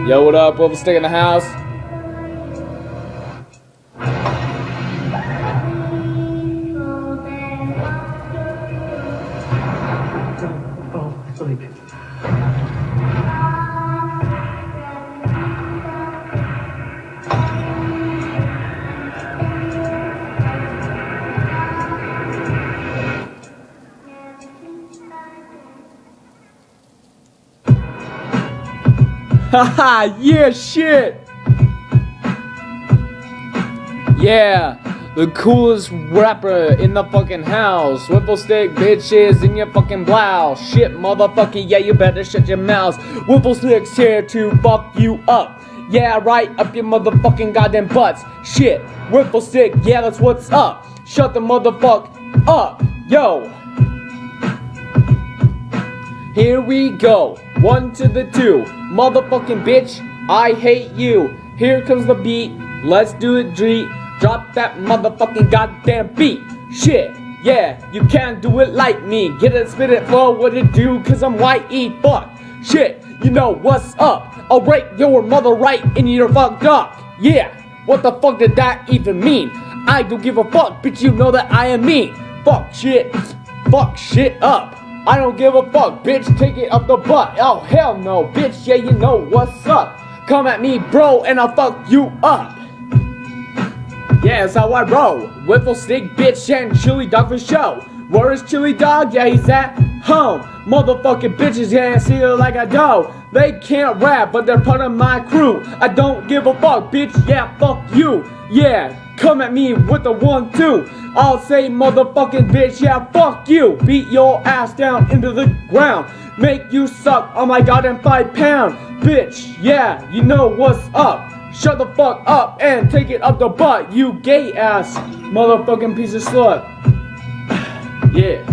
Yo, what up? Will stick in the house? Haha, yeah, shit! Yeah, the coolest rapper in the fucking house. Whipplestick bitches in your fucking blouse. Shit, motherfucker, yeah, you better shut your mouth. Whipplestick's here to fuck you up. Yeah, right up your motherfucking goddamn butts. Shit, Whipplestick, yeah, that's what's up. Shut the motherfuck up, yo. Here we go, 1 to the 2. Motherfucking bitch, I hate you. Here comes the beat, let's do it, Dreet. Drop that motherfucking goddamn beat. Shit, yeah, you can't do it like me. Get it, spit it, flow, what it do, cause I'm white-y, fuck. Shit, you know what's up. I'll rape your mother right in your fucked up. Yeah, what the fuck did that even mean? I don't give a fuck, bitch, you know that I am mean. Fuck shit up. I don't give a fuck, bitch, take it up the butt. Oh, hell no, bitch, yeah, you know what's up. Come at me, bro, and I'll fuck you up. Yeah, that's how I roll. Whipplestick, bitch, and Chili Dog for show. Where is Chili Dog? Yeah, he's at home. Motherfucking bitches, yeah, I see it like I do. They can't rap, but they're part of my crew. I don't give a fuck, bitch, yeah, fuck you. Yeah, come at me with the 1-2. I'll say motherfucking bitch, yeah, fuck you. Beat your ass down into the ground. Make you suck on my goddamn 5 pound. Bitch, yeah, you know what's up. Shut the fuck up and take it up the butt, you gay ass motherfucking piece of slut. Yeah.